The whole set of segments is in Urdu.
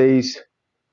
23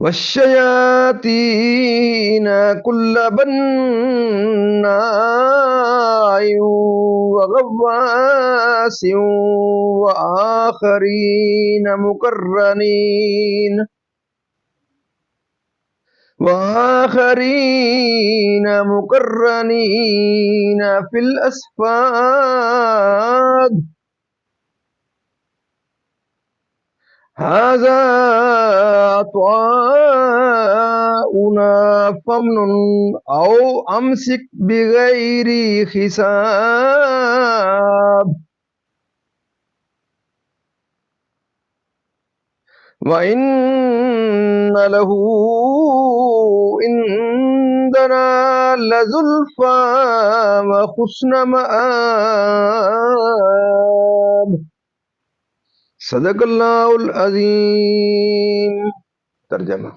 والشياطين كل بناء وغواص وآخرين مقرنين في الأصفاد هذا عطاؤنا فامنن أو أمسك بغير حساب وإن له عندنا لزلفى وحسن مآب صدق اللہ العظیم۔ ترجمہ: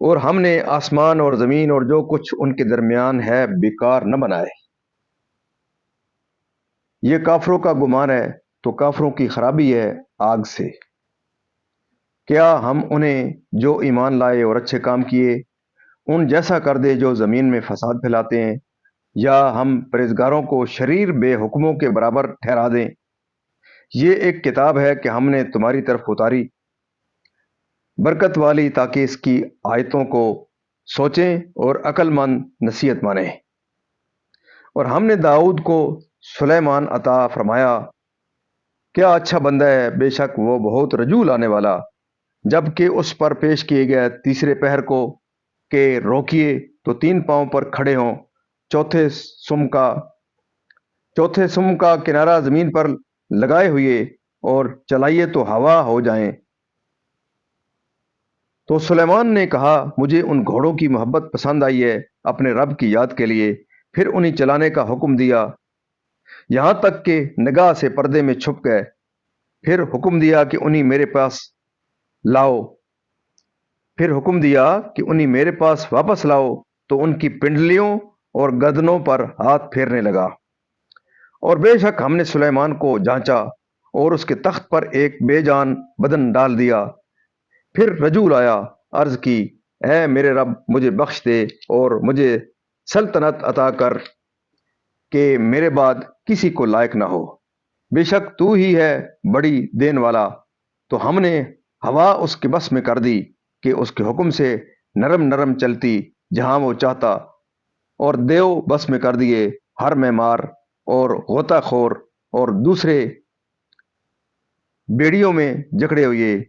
اور ہم نے آسمان اور زمین اور جو کچھ ان کے درمیان ہے بیکار نہ بنائے۔ یہ کافروں کا گمان ہے تو کافروں کی خرابی ہے آگ سے۔ کیا ہم انہیں جو ایمان لائے اور اچھے کام کیے ان جیسا کر دے جو زمین میں فساد پھیلاتے ہیں، یا ہم پرہیزگاروں کو شریر بے حکموں کے برابر ٹھہرا دیں؟ یہ ایک کتاب ہے کہ ہم نے تمہاری طرف اتاری، برکت والی، تاکہ اس کی آیتوں کو سوچیں اور عقل مند نصیحت مانیں۔ اور ہم نے داؤد کو سلیمان عطا فرمایا، کیا اچھا بندہ ہے، بے شک وہ بہت رجوع لانے والا۔ جب کہ اس پر پیش کیے گئے تیسرے پہر کو کہ روکیے تو 3 پاؤں پر کھڑے ہوں، چوتھے سم کا کنارہ زمین پر لگائے ہوئے اور چلائیے تو ہوا ہو جائیں۔ تو سلیمان نے کہا، مجھے ان گھوڑوں کی محبت پسند آئی ہے اپنے رب کی یاد کے لیے۔ پھر انہیں چلانے کا حکم دیا یہاں تک کہ نگاہ سے پردے میں چھپ گئے۔ پھر حکم دیا کہ انہیں میرے پاس واپس لاؤ، تو ان کی پنڈلیوں اور گردنوں پر ہاتھ پھیرنے لگا۔ اور بے شک ہم نے سلیمان کو جانچا اور اس کے تخت پر ایک بے جان بدن ڈال دیا۔ پھر رجوع لایا، عرض کی، اے میرے رب، مجھے بخش دے اور مجھے سلطنت عطا کر کہ میرے بعد کسی کو لائق نہ ہو، بے شک تو ہی ہے بڑی دین والا۔ تو ہم نے ہوا اس کے بس میں کر دی کہ اس کے حکم سے نرم نرم چلتی جہاں وہ چاہتا، اور دیو بس میں کر دیے ہر معمار اور غوطہ خور اور دوسرے بیڑیوں میں جکڑے ہوئے۔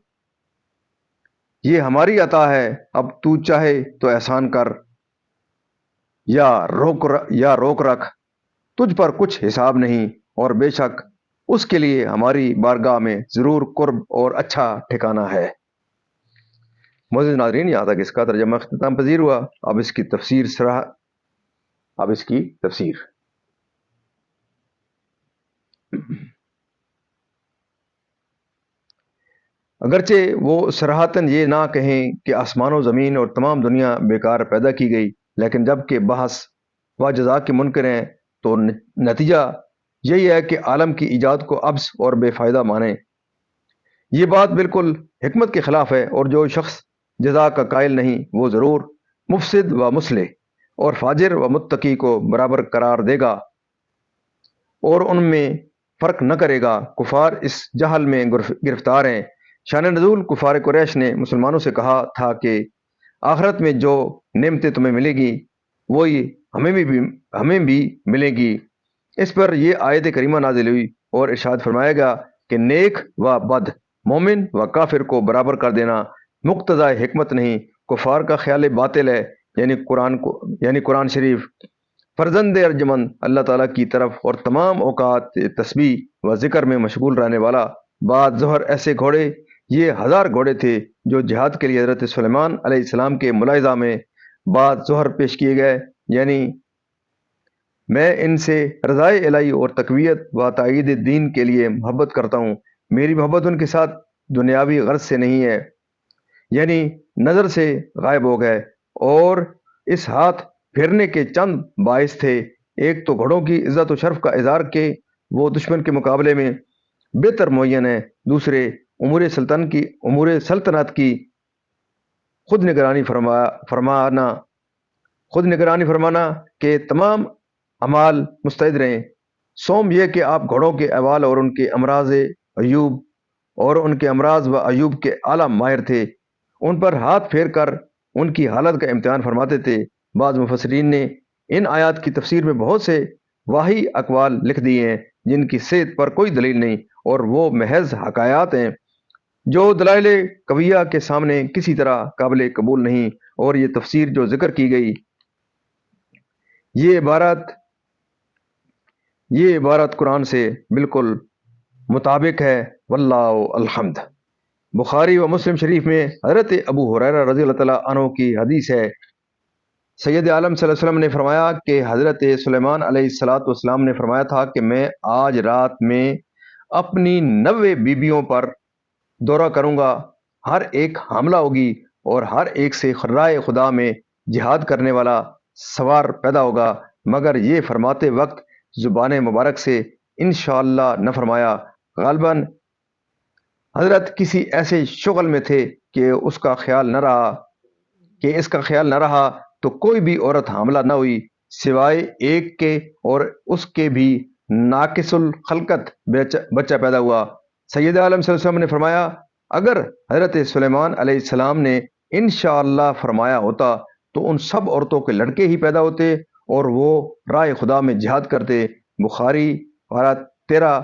یہ ہماری عطا ہے، اب تو چاہے تو احسان کر یا روک رکھ، تجھ پر کچھ حساب نہیں، اور بے شک اس کے لیے ہماری بارگاہ میں ضرور قرب اور اچھا ٹھکانہ ہے۔ معزز ناظرین، یہاں تک اس کا ترجمہ اختتام پذیر ہوا۔ اب اس کی تفسیر اگرچہ وہ صراحتاً یہ نہ کہیں کہ آسمان و زمین اور تمام دنیا بیکار پیدا کی گئی، لیکن جب کہ بحث و جزا کے منکر ہیں تو نتیجہ یہی ہے کہ عالم کی ایجاد کو عبث اور بے فائدہ مانیں۔ یہ بات بالکل حکمت کے خلاف ہے، اور جو شخص جزا کا قائل نہیں وہ ضرور مفسد و مصلح اور فاجر و متقی کو برابر قرار دے گا اور ان میں فرق نہ کرے گا۔ کفار اس جہل میں گرفتار ہیں۔ شان نزول: کفار قریش نے مسلمانوں سے کہا تھا کہ آخرت میں جو نعمتیں تمہیں ملے گی وہی ہمیں بھی ملے گی۔ اس پر یہ آیت کریمہ نازل ہوئی اور ارشاد فرمایا گیا کہ نیک و بد، مومن و کافر کو برابر کر دینا مقتضی حکمت نہیں، کفار کا خیال باطل ہے، یعنی قرآن شریف فرزند ارجمند اللہ تعالیٰ کی طرف اور تمام اوقات تسبیح و ذکر میں مشغول رہنے والا۔ بعد ظہر ایسے گھوڑے، یہ 1000 گھوڑے تھے جو جہاد کے لیے حضرت سلیمان علیہ السلام کے ملاحظہ میں بعد ظہر پیش کیے گئے، یعنی میں ان سے رضائے الہی اور تقویت و تائید دین کے لیے محبت کرتا ہوں۔ میری محبت ان کے ساتھ دنیاوی غرض سے نہیں ہے، یعنی نظر سے غائب ہو گئے، اور اس ہاتھ پھیرنے کے چند باعث تھے۔ ایک تو گھوڑوں کی عزت و شرف کا اظہار کہ وہ دشمن کے مقابلے میں بہتر معین ہے، دوسرے امور سلطنت کی خود نگرانی فرمانا کہ تمام اعمال مستعد رہیں۔ سوم یہ کہ آپ گھوڑوں کے احوال اور ان کے امراض و عیوب کے اعلیٰ ماہر تھے، ان پر ہاتھ پھیر کر ان کی حالت کا امتحان فرماتے تھے۔ بعض مفسرین نے ان آیات کی تفسیر میں بہت سے واہی اقوال لکھ دیے ہیں جن کی صحت پر کوئی دلیل نہیں، اور وہ محض حکایات ہیں جو دلائل قویہ کے سامنے کسی طرح قابل قبول نہیں۔ اور یہ تفسیر جو ذکر کی گئی، یہ عبارت قرآن سے بالکل مطابق ہے، واللہ الحمد۔ بخاری و مسلم شریف میں حضرت ابو ہریرہ رضی اللہ تعالیٰ عنہ کی حدیث ہے، سید عالم صلی اللہ علیہ وسلم نے فرمایا کہ حضرت سلیمان علیہ السلام نے فرمایا تھا کہ میں آج رات میں اپنی 90 بیویوں پر دورہ کروں گا، ہر ایک حاملہ ہوگی اور ہر ایک سے راہ خدا میں جہاد کرنے والا سوار پیدا ہوگا، مگر یہ فرماتے وقت زبان مبارک سے انشاءاللہ نہ فرمایا۔ غالباً حضرت کسی ایسے شغل میں تھے کہ اس کا خیال نہ رہا تو کوئی بھی عورت حاملہ نہ ہوئی سوائے ایک کے، اور اس کے بھی ناقص الخلقت بچہ پیدا ہوا۔ سید عالم صلی اللہ علیہ وسلم نے فرمایا اگر حضرت سلیمان علیہ السلام نے انشاءاللہ فرمایا ہوتا تو ان سب عورتوں کے لڑکے ہی پیدا ہوتے اور وہ راہ خدا میں جہاد کرتے۔ بخاری 13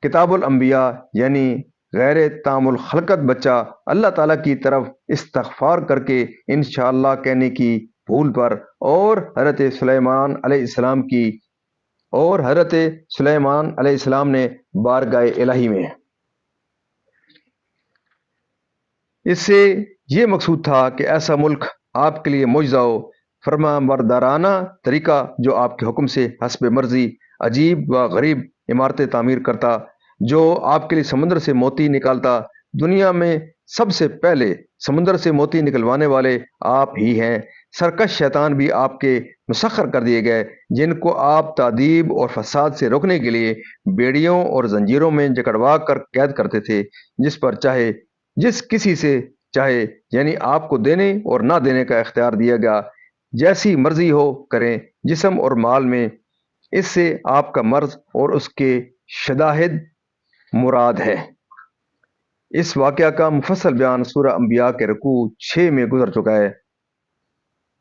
کتاب الانبیاء، یعنی غیر تام الخلقت بچہ اللہ تعالیٰ کی طرف استغفار کر کے انشاءاللہ کہنے کی بھول پر، اور حضرت سلیمان علیہ السلام نے بارگاہ الہی میں اس سے یہ مقصود تھا کہ ایسا ملک آپ کے لیے معجزہ ہو، فرما بردارانہ طریقہ جو آپ کے حکم سے حسب مرضی عجیب و غریب عمارتیں تعمیر کرتا، جو آپ کے لیے سمندر سے موتی نکالتا۔ دنیا میں سب سے پہلے سمندر سے موتی نکلوانے والے آپ ہی ہیں۔ سرکش شیطان بھی آپ کے مسخر کر دیے گئے، جن کو آپ تعذیب اور فساد سے روکنے کے لیے بیڑیوں اور زنجیروں میں جکڑوا کر قید کرتے تھے، جس کسی سے چاہے، یعنی آپ کو دینے اور نہ دینے کا اختیار دیا گیا، جیسی مرضی ہو کریں جسم اور مال میں۔ اس سے آپ کا مرض اور اس کے شدائد مراد ہے۔ اس واقعہ کا مفصل بیان سورہ انبیاء کے رکوع 6 میں گزر چکا ہے۔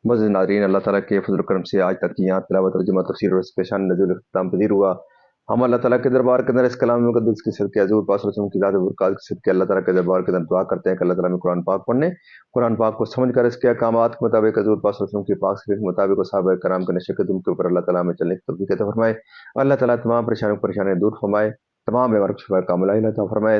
معزز ناظرین، اللہ تعالیٰ کے فضل و کرم سے آج تک کی یہاں تلاوت، ترجمہ، تفسیر اور اس پیشان نزول اختتام پذیر ہوا۔ ہم اللہ تعالیٰ کے دربار کے اندر اس کلام مقدس کے صدقے حضور پاک صلی اللہ علیہ وسلم کی ذات و برکات کے صدقے اللہ تعالیٰ کے دربار کے اندر دعا کرتے ہیں کہ اللہ تعالیٰ میں قرآن پاک پڑھنے، قرآن پاک کو سمجھ کر اس کے احکامات کے مطابق حضور پاک صلی اللہ علیہ وسلم کی پاک سیرت کے مطابق اور صحابہ کرام کے نشے قدم کے اوپر اللہ تعالیٰ میں چلنے کی توفیق عطا فرمائے۔ اللہ تعالیٰ تمام پریشانیاں دور فرمائے، تمام بیمار شفا کاملہ عطا فرمائے،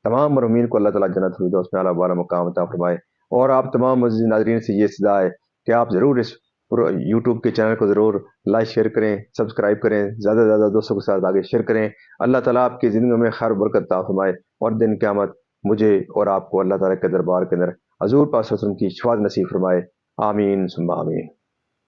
تمام مرحومین کو اللہ تعالیٰ جنت الفردوس میں اعلیٰ بالا مقام عطا فرمائے۔ اور آپ تمام عزیز ناظرین سے یہ صدا ہے کہ آپ ضرور اس یوٹیوب کے چینل کو ضرور لائک شیئر کریں، سبسکرائب کریں، زیادہ سے زیادہ دوستوں کے ساتھ آگے شیئر کریں۔ اللہ تعالیٰ آپ کی زندگی میں خیر و برکت عطا فرمائے، اور دن قیامت مجھے اور آپ کو اللہ تعالیٰ کے دربار کے اندر حضور پاک صلی اللہ علیہ وسلم کی شفاعت نصیب فرمائے۔ آمین ثم آمین۔